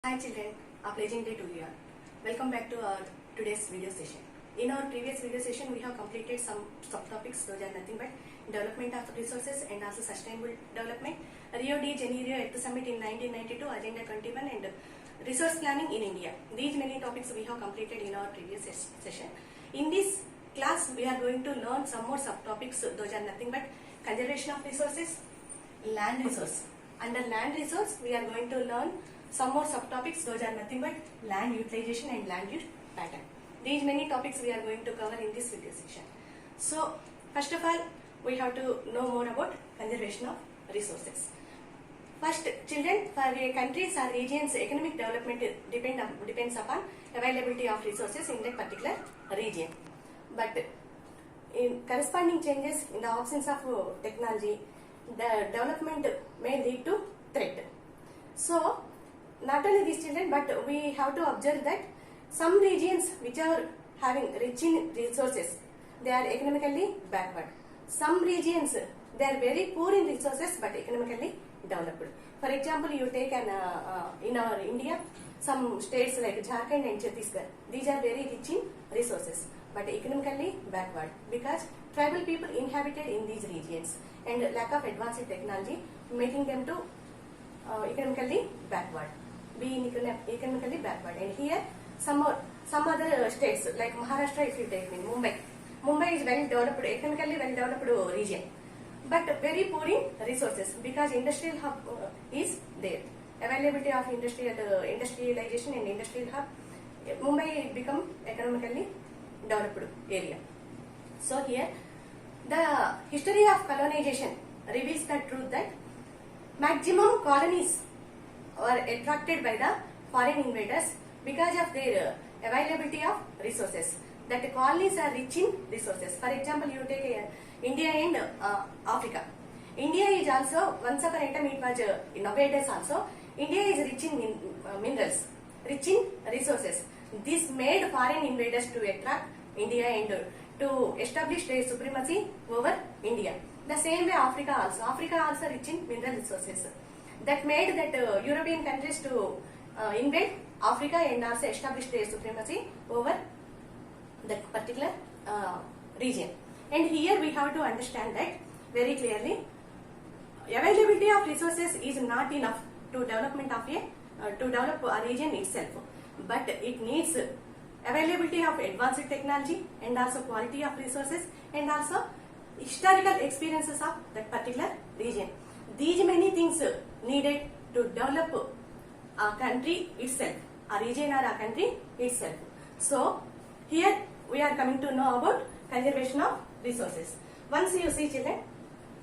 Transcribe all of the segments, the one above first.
Hi children, a pleasant day to you all. Welcome back to our today's video session. In our previous video session, we have completed some subtopics. Those are nothing but development of resources and also sustainable development, Rio de Janeiro Earth Summit in 1992, Agenda 21, and resource planning in India. These many topics we have completed in our previous session. In this class, we are going to learn some more subtopics. Those are nothing but conservation of resources, land resource. Under land resource, we are going to learn some more subtopics. Those are nothing but land utilization and land use pattern. These many topics we are going to cover in this video section. So first of all, we have to know more about conservation of resources. First, children, for a countries or regions, economic development depends upon availability of resources in that particular region. But in corresponding changes in the absence of technology, the development may lead to threat. So not only these children, but we have to observe that some regions which are having rich in resources, they are economically backward. Some regions, they are very poor in resources but economically developed. For example, you take in our India, some states like Jharkhand and Chhattisgarh, these are very rich in resources but economically backward because tribal people inhabited in these regions and lack of advanced technology making them to economically backward. Being economically backward. And here some other states like Maharashtra, if you take me, Mumbai is well developed, economically well developed region, but very poor in resources because industrial hub is there. Availability of industrialization and industrial hub, Mumbai become economically developed area. So here the history of colonization reveals the truth that maximum colonies were attracted by the foreign invaders because of their availability of resources. That the colonies are rich in resources. For example, you take India and Africa. India is also, once upon a time it was nowadays also, India is rich in minerals, rich in resources. This made foreign invaders to attract India and to establish their supremacy over India. The same way Africa also rich in mineral resources. That made that European countries to invade Africa and also establish their supremacy over that particular region. And here we have to understand that very clearly. Availability of resources is not enough to development of to develop a region itself, but it needs availability of advanced technology and also quality of resources and also historical experiences of that particular region. These many things needed to develop a country itself, a region or a country itself. So here we are coming to know about conservation of resources. Once you see children,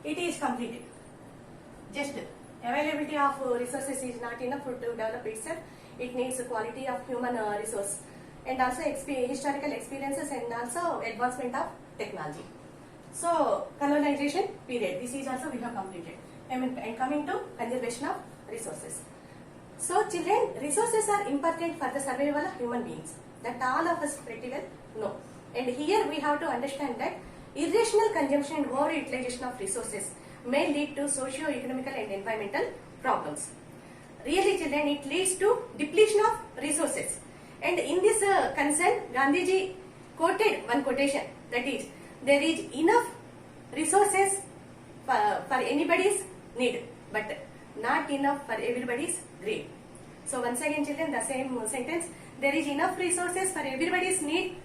it is completed. Just availability of resources is not enough to develop itself. It needs quality of human resource and also historical experiences and also advancement of technology. So colonization period, this is also we have completed. And coming to conservation of resources. So children, resources are important for the survival of human beings. That all of us pretty well know. And here we have to understand that irrational consumption and over-utilization of resources may lead to socio-economical and environmental problems. Really children, it leads to depletion of resources. And in this concern, Gandhiji quoted one quotation, that is, there is enough resources for anybody's need, but not enough for everybody's greed. So once again children, the same sentence, there is enough resources for everybody's need,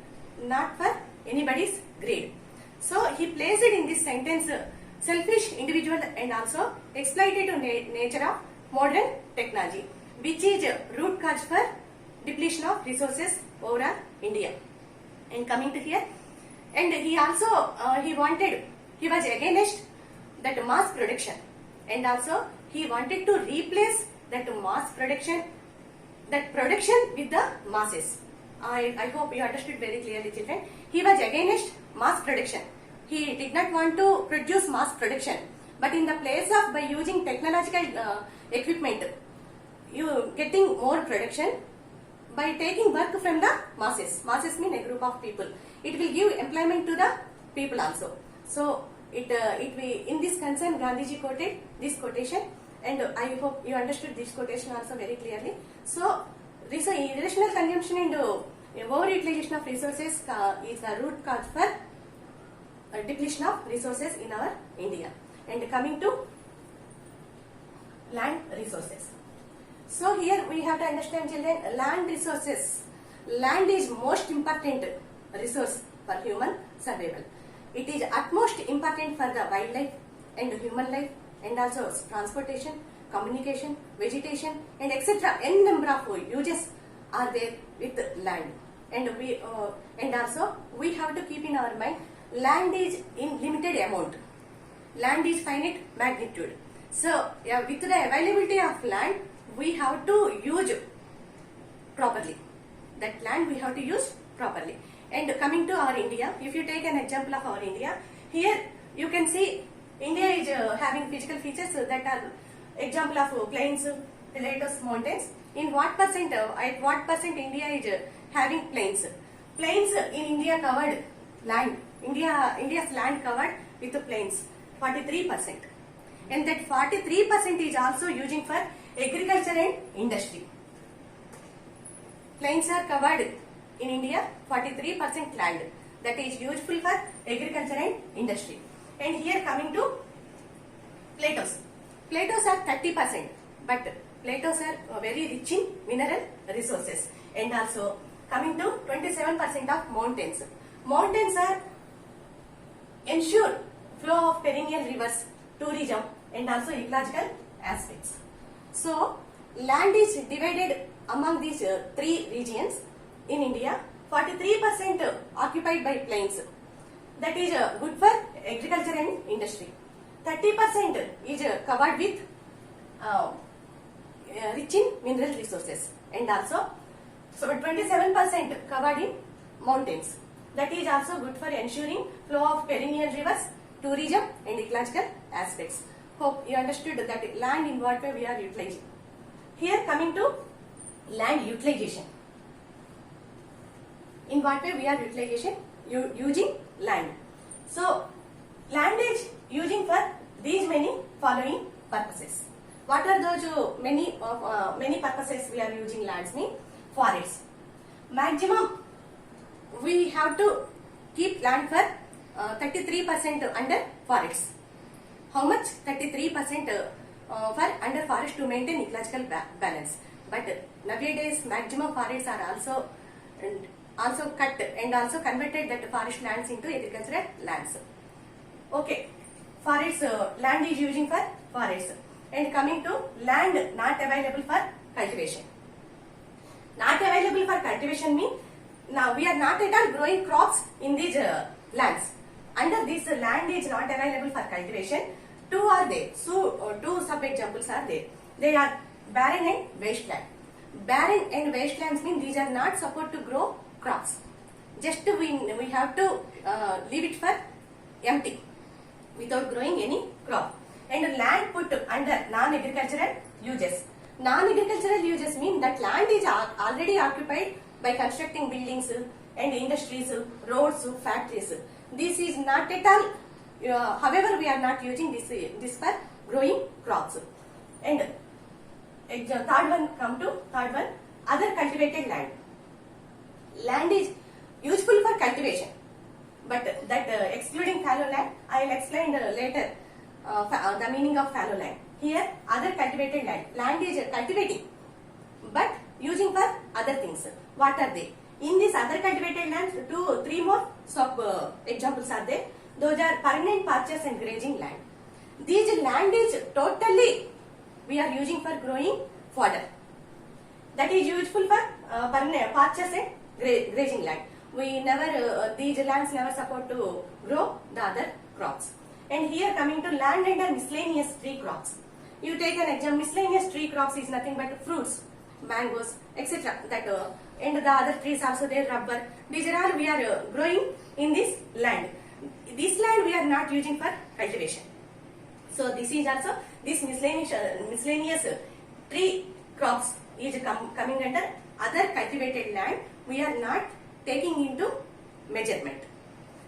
not for anybody's greed. So he placed it in this sentence, selfish individual and also exploitative nature of modern technology, which is root cause for depletion of resources over India. And coming to here, and he also he was against that mass production, and also he wanted to replace that mass production, that production with the masses. I hope you understood very clearly children. He was against mass production. He did not want to produce mass production, but in the place of by using technological equipment, you getting more production by taking work from the masses. Masses mean a group of people. It will give employment to the people also. So in this concern, Gandhiji quoted this quotation, and I hope you understood this quotation also very clearly. So, irrational consumption and overutilization of resources is the root cause for depletion of resources in our India. And coming to land resources. So here we have to understand, children, land resources. Land is most important resource for human survival. It is utmost important for the wildlife and human life, and also transportation, communication, vegetation, and etc. N number of uses are there with land. And also we have to keep in our mind, land is in limited amount. Land is finite magnitude. So with the availability of land, we have to use properly. That land we have to use properly. And coming to our India, if you take an example of our India, here you can see India is having physical features that are example of plains, plateaus, mountains. In what percent, at what percent India is having plains? Plains in India covered land. India's land covered with the plains, 43%. And that 43% is also using for agriculture and industry. Plains are covered in India, 43% land that is useful for agriculture and industry. And here coming to plateaus. Plateaus are 30%, but plateaus are very rich in mineral resources. And also coming to 27% of mountains. Mountains are ensure flow of perennial rivers, tourism, and also ecological aspects. So land is divided among these three regions in India. 43% occupied by plains. That is good for agriculture and industry. 30% is covered with rich in mineral resources, and also 27% covered in mountains. That is also good for ensuring flow of perennial rivers, tourism, and ecological aspects. Hope you understood that land in what way we are utilizing. Here coming to land utilization. In what way we are utilization using land. So land is using for these many following purposes. What are those many purposes we are using lands? Mean forests. Maximum we have to keep land for 33% under forests. How much? 33% for under forest to maintain ecological balance. But nowadays maximum forests are also cut and also converted that forest lands into agricultural lands. Okay, forests land is using for forests. And coming to land not available for cultivation. Not available for cultivation means now we are not at all growing crops in these lands. Under this land is not available for cultivation. Two are there. So two sub-examples are there. They are barren and wasteland. Barren and wastelands mean these are not supposed to grow crops. Just we have to leave it for empty without growing any crop. And land put under non-agricultural uses. Non-agricultural uses mean that land is already occupied by constructing buildings and industries, roads, factories. This is not at all. However, we are not using this for growing crops. And third one, other cultivated land. Land is useful for cultivation, but that excluding fallow land, I will explain later the meaning of fallow land. Here, other cultivated land. Land is cultivating, but using for other things. What are they? In this other cultivated lands, 3 more examples are there. Those are permanent pastures and grazing land. These land is totally we are using for growing fodder. That is useful for permanent pastures and grazing land. We never these lands never support to grow the other crops. And here coming to land under miscellaneous tree crops. You take an example. Miscellaneous tree crops is nothing but fruits, mangoes, etc. That and the other trees also there, rubber. These are all we are growing in this land. This land we are not using for cultivation. So this is also this miscellaneous tree crops is coming under other cultivated land. We are not taking into measurement.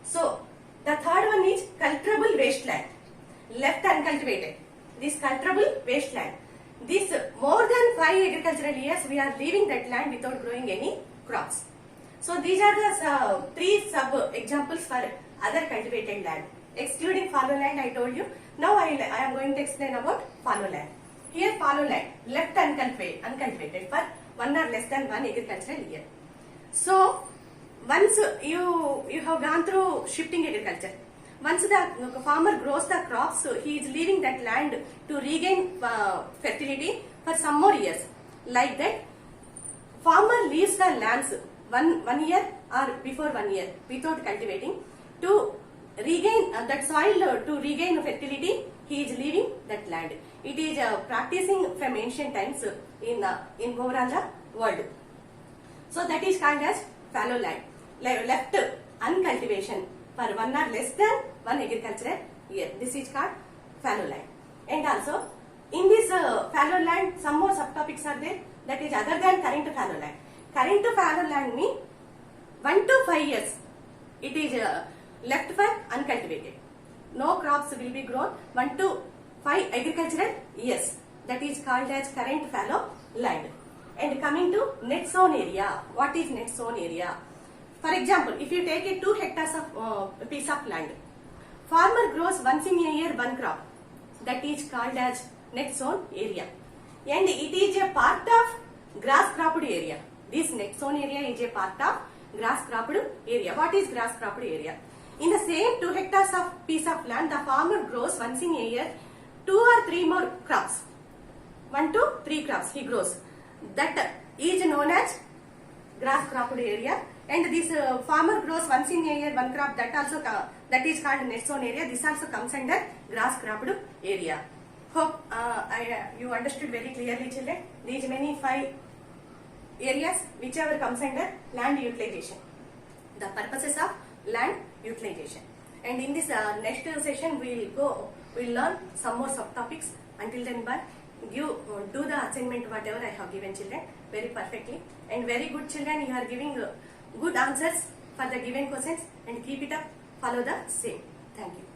So the third one is cultivable wasteland, left uncultivated. This cultivable wasteland. This more than 5 agricultural years we are leaving that land without growing any crops. So these are the 3 sub examples for other cultivated land. Excluding fallow land I told you. Now I am going to explain about fallow land. Here fallow land, left uncultivated for 1 or less than 1 agricultural year. So once you have gone through shifting agriculture, once the farmer grows the crops, he is leaving that land to regain fertility for some more years. Like that, farmer leaves the lands one year or before 1 year without cultivating to regain that soil to regain fertility. He is leaving that land. It is practicing from ancient times in overall the world. So that is called as fallow land, left uncultivation for 1 or less than 1 agricultural year. This is called fallow land. And also in this fallow land, some more subtopics are there, that is other than current fallow land. Current fallow land means 1 to 5 years it is left for uncultivated. No crops will be grown 1 to 5 agricultural years. That is called as current fallow land. And coming to net sown area. What is net sown area? For example, if you take a 2 hectares of piece of land, farmer grows once in a year 1 crop. That is called as net sown area. And it is a part of grass cropped area. This net sown area is a part of grass cropped area. What is grass cropped area? In the same 2 hectares of piece of land, the farmer grows once in a year 2 or 3 more crops. 1 to 3 crops he grows. That is known as grass cropped area. And this farmer grows once in a year 1 crop. That is called net sown area. This also comes under grass cropped area. Hope you understood very clearly, children. These many 5 areas whichever comes under land utilization. The purposes of land utilization. And in this next session we will learn some more subtopics. Until then, but do the assignment whatever I have given, children, very perfectly. And very good, children, you are giving good answers for the given questions, and keep it up, follow the same. Thank you.